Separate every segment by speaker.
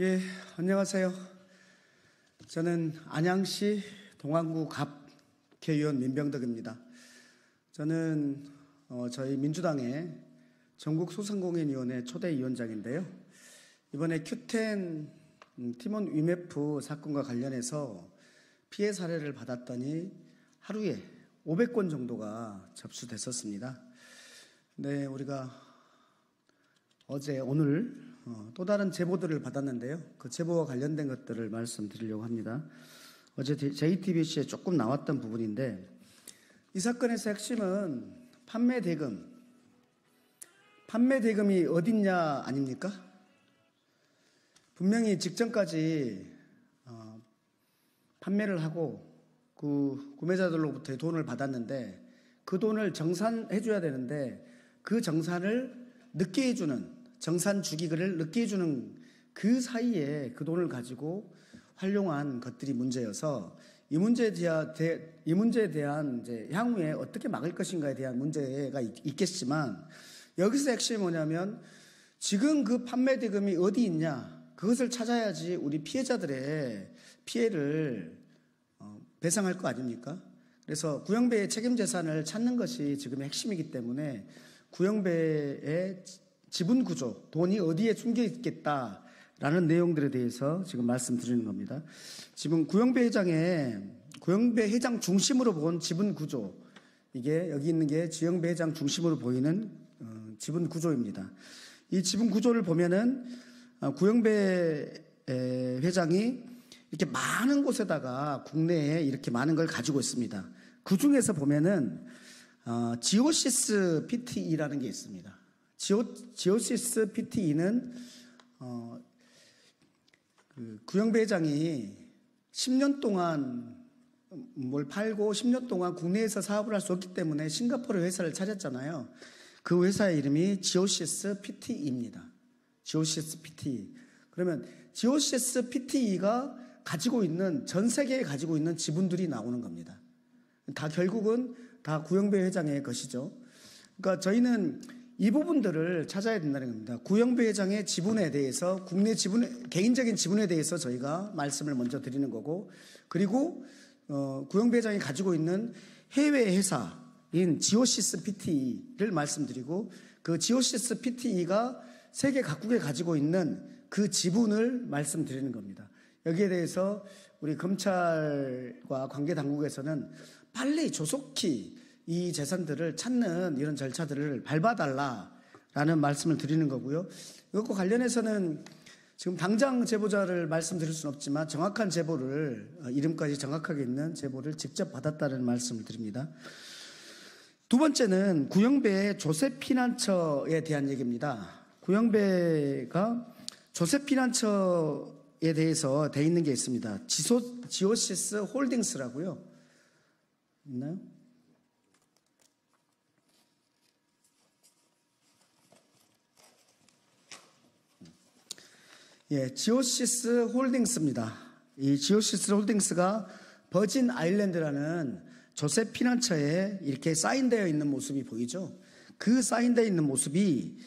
Speaker 1: 예, 안녕하세요. 저는 안양시 동안구 갑계의원 민병덕입니다. 저는 저희 민주당의 전국소상공인위원회 초대위원장인데요. 이번에 Q10 팀원 위메프 사건과 관련해서 피해 사례를 받았더니 하루에 500건 정도가 접수됐었습니다. 네, 우리가 오늘 또 다른 제보들을 받았는데요. 그 제보와 관련된 것들을 말씀드리려고 합니다. 어제 JTBC에 조금 나왔던 부분인데, 이 사건에서 핵심은 판매 대금이 어딨냐 아닙니까? 분명히 직전까지 판매를 하고 그 구매자들로부터 돈을 받았는데, 그 돈을 정산해줘야 되는데 그 정산을 늦게 해주는, 정산 주기를 늦게 해주는 그 사이에 그 돈을 가지고 활용한 것들이 문제여서, 이 문제에 대한 이제 향후에 어떻게 막을 것인가에 대한 문제가 있겠지만, 여기서 핵심이 뭐냐면 지금 그 판매 대금이 어디 있냐, 그것을 찾아야지 우리 피해자들의 피해를 배상할 거 아닙니까? 그래서 구형배의 책임 재산을 찾는 것이 지금의 핵심이기 때문에 구형배의 지분 구조, 돈이 어디에 숨겨 있겠다라는 내용들에 대해서 지금 말씀드리는 겁니다. 지금 구형배 회장 중심으로 본 지분 구조, 이게 여기 있는 게 지형배 회장 중심으로 보이는 지분 구조입니다. 이 지분 구조를 보면은 구형배 회장이 이렇게 많은 곳에다가 국내에 이렇게 많은 걸 가지고 있습니다. 그 중에서 보면은 지오시스 PTE라는 게 있습니다. 지오시스 PTE는 구형배 회장이 10년 동안 뭘 팔고 10년 동안 국내에서 사업을 할 수 없기 때문에 싱가포르 회사를 차렸잖아요. 그 회사의 이름이 지오시스 PTE입니다. 지오시스 PTE. 그러면 지오시스 PTE가 가지고 있는, 전 세계에 가지고 있는 지분들이 나오는 겁니다. 결국은 다 구형배 회장의 것이죠. 그러니까 저희는 이 부분들을 찾아야 된다는 겁니다. 구형배 회장의 지분에 대해서, 개인적인 지분에 대해서 저희가 말씀을 먼저 드리는 거고, 그리고 구형배 회장이 가지고 있는 해외 회사인 지오시스 PTE를 말씀드리고, 그 지오시스 PTE가 세계 각국에 가지고 있는 그 지분을 말씀드리는 겁니다. 여기에 대해서 우리 검찰과 관계 당국에서는 빨리 조속히 이 재산들을 찾는 이런 절차들을 밟아달라라는 말씀을 드리는 거고요. 이것과 관련해서는 지금 당장 제보자를 말씀드릴 수는 없지만 정확한 제보를, 이름까지 정확하게 있는 제보를 직접 받았다는 말씀을 드립니다. 두 번째는 구형배의 조세피난처에 대한 얘기입니다. 구형배가 조세피난처에 대해서 돼 있는 게 있습니다. 지오시스 홀딩스라고요. 있나요? 예, 지오시스 홀딩스입니다. 이 지오시스 홀딩스가 버진 아일랜드라는 조셉 피난처에 이렇게 사인되어 있는 모습이 보이죠? 그 사인되어 있는 모습이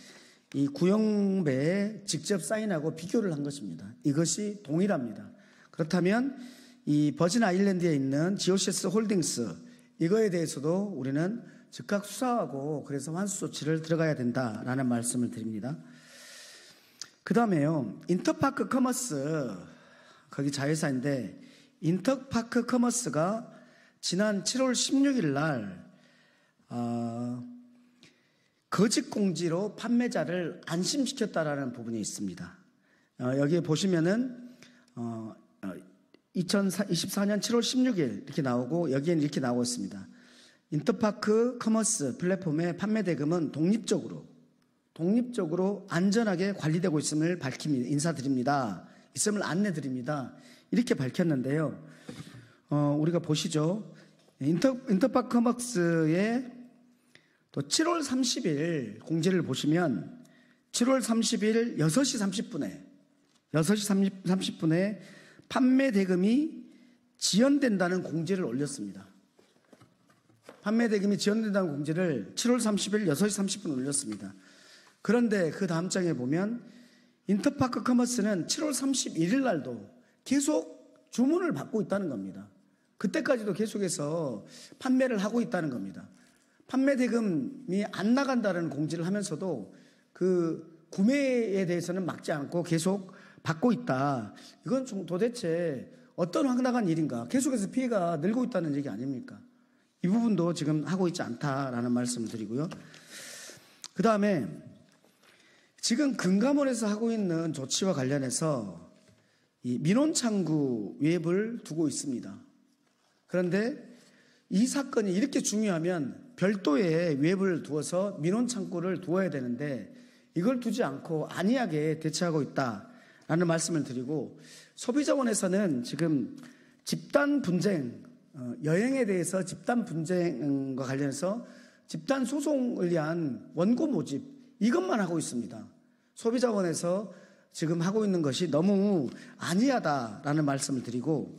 Speaker 1: 이 구형배에 직접 사인하고 비교를 한 것입니다. 이것이 동일합니다. 그렇다면 이 버진 아일랜드에 있는 지오시스 홀딩스, 이거에 대해서도 우리는 즉각 수사하고 그래서 환수 조치를 들어가야 된다라는 말씀을 드립니다. 그 다음에요, 인터파크 커머스, 거기 자회사인데, 인터파크 커머스가 지난 7월 16일 날 거짓 공지로 판매자를 안심시켰다라는 부분이 있습니다. 여기에 보시면은 2024년 7월 16일 이렇게 나오고, 여기에는 이렇게 나오고 있습니다. 인터파크 커머스 플랫폼의 판매 대금은 독립적으로 안전하게 관리되고 있음을 인사드립니다. 있음을 안내드립니다. 이렇게 밝혔는데요. 우리가 보시죠. 인터파크 커머스의 또 7월 30일 공지를 보시면 7월 30일 6시 30분에 판매 대금이 지연된다는 공지를 올렸습니다. 판매 대금이 지연된다는 공지를 7월 30일 6시 30분 올렸습니다. 그런데 그 다음 장에 보면 인터파크 커머스는 7월 31일 날도 계속 주문을 받고 있다는 겁니다. 그때까지도 계속해서 판매를 하고 있다는 겁니다. 판매 대금이 안 나간다는 공지를 하면서도 그 구매에 대해서는 막지 않고 계속 받고 있다. 이건 도대체 어떤 황당한 일인가? 계속해서 피해가 늘고 있다는 얘기 아닙니까? 이 부분도 지금 하고 있지 않다라는 말씀을 드리고요. 그 다음에 지금 금감원에서 하고 있는 조치와 관련해서 이 민원창구 웹을 두고 있습니다. 그런데 이 사건이 이렇게 중요하면 별도의 웹을 두어서 민원창구를 두어야 되는데 이걸 두지 않고 안이하게 대처하고 있다라는 말씀을 드리고, 소비자원에서는 지금 집단 분쟁, 여행에 대해서 집단 분쟁과 관련해서 집단 소송을 위한 원고 모집, 이것만 하고 있습니다. 소비자원에서 지금 하고 있는 것이 너무 안이하다라는 말씀을 드리고,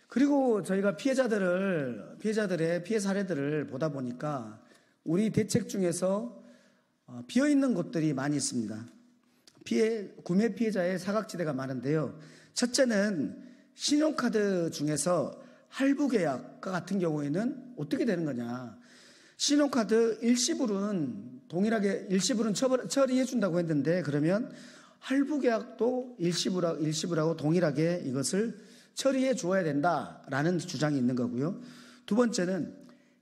Speaker 1: 그리고 저희가 피해자들의 피해 사례들을 보다 보니까 우리 대책 중에서 비어있는 곳들이 많이 있습니다. 구매 피해자의 사각지대가 많은데요. 첫째는 신용카드 중에서 할부 계약과 같은 경우에는 어떻게 되는 거냐. 신용카드 일시불은 처리해 준다고 했는데, 그러면 할부 계약도 일시불하고 동일하게 이것을 처리해 주어야 된다라는 주장이 있는 거고요. 두 번째는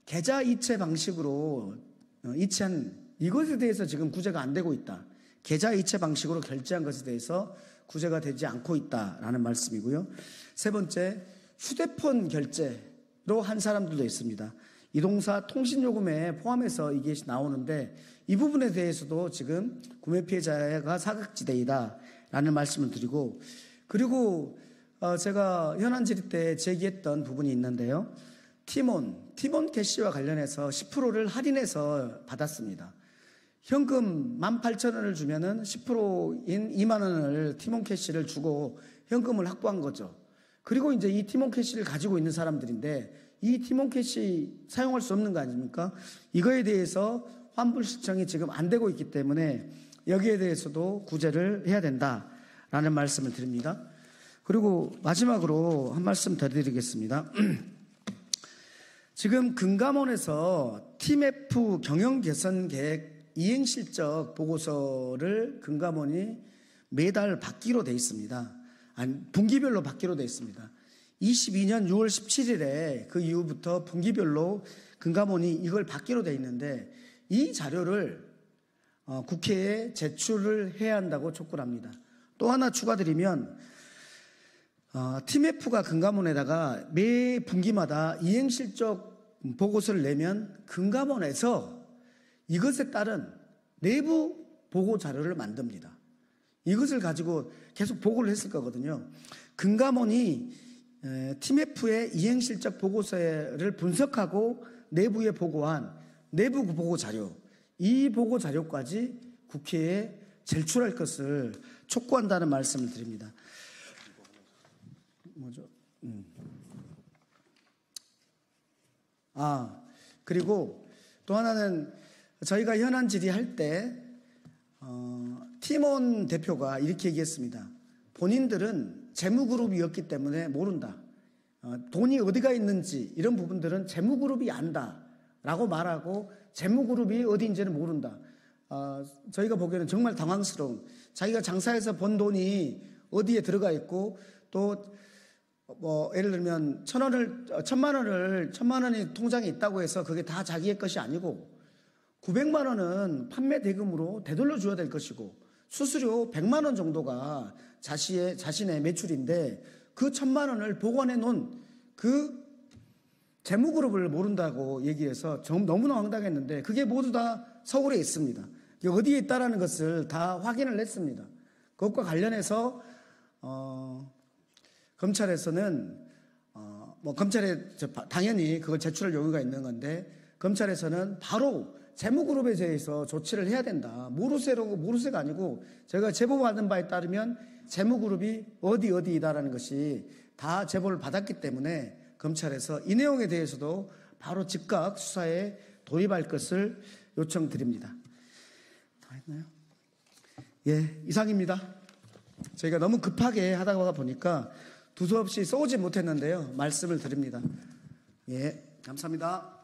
Speaker 1: 계좌 이체 방식으로 이체한 이것에 대해서 지금 구제가 안 되고 있다. 계좌 이체 방식으로 결제한 것에 대해서 구제가 되지 않고 있다라는 말씀이고요. 세 번째, 휴대폰 결제로 한 사람들도 있습니다. 이동사 통신요금에 포함해서 이게 나오는데 이 부분에 대해서도 지금 구매 피해자가 사각지대이다라는 말씀을 드리고, 그리고 제가 현안 질의 때 제기했던 부분이 있는데요. 티몬 캐시와 관련해서 10%를 할인해서 받았습니다. 현금 18,000원을 주면은 10%인 2만 원을 티몬 캐시를 주고 현금을 확보한 거죠. 그리고 이제 이 티몬 캐시를 가지고 있는 사람들인데 이 티몬 캐시 사용할 수 없는 거 아닙니까? 이거에 대해서 환불 신청이 지금 안 되고 있기 때문에 여기에 대해서도 구제를 해야 된다라는 말씀을 드립니다. 그리고 마지막으로 한 말씀 더 드리겠습니다. 지금 금감원에서 TMF 경영 개선 계획 이행 실적 보고서를 금감원이 매달 받기로 돼 있습니다. 분기별로 받기로 돼 있습니다. 22년 6월 17일에 그 이후부터 분기별로 금감원이 이걸 받기로 돼 있는데 이 자료를 국회에 제출을 해야 한다고 촉구를 합니다. 또 하나 추가드리면 TMF가 금감원에다가 매 분기마다 이행실적 보고서를 내면 금감원에서 이것에 따른 내부 보고 자료를 만듭니다. 이것을 가지고 계속 보고를 했을 거거든요. 금감원이 TMF의 이행실적 보고서를 분석하고 내부에 보고한 내부 보고 자료, 이 보고 자료까지 국회에 제출할 것을 촉구한다는 말씀을 드립니다. 뭐죠? 그리고 또 하나는 저희가 현안 질의할 때 티몬 대표가 이렇게 얘기했습니다. 본인들은 재무그룹이었기 때문에 모른다. 돈이 어디가 있는지 이런 부분들은 재무그룹이 안다라고 말하고 재무그룹이 어디인지는 모른다. 저희가 보기에는 정말 당황스러운, 자기가 장사해서 번 돈이 어디에 들어가 있고 또 예를 들면 1,000만 원이 통장에 있다고 해서 그게 다 자기의 것이 아니고 900만 원은 판매 대금으로 되돌려 줘야 될 것이고 수수료 100만 원 정도가 자신의 매출인데 그 1,000만 원을 보관해 놓은 그 재무그룹을 모른다고 얘기해서 너무나 황당했는데 그게 모두 다 서울에 있습니다. 어디에 있다라는 것을 다 확인을 했습니다. 그것과 관련해서 검찰에서는 검찰에 당연히 그걸 제출할 용의가 있는 건데 검찰에서는 바로 재무그룹에 대해서 조치를 해야 된다. 모르쇠가 아니고 저희가 제보받은 바에 따르면 재무그룹이 어디이다라는 것이 다 제보를 받았기 때문에 검찰에서 이 내용에 대해서도 바로 즉각 수사에 돌입할 것을 요청드립니다. 다 했나요? 예, 이상입니다. 저희가 너무 급하게 하다가 보니까 두서없이 쏘지 못했는데요. 말씀을 드립니다. 예, 감사합니다.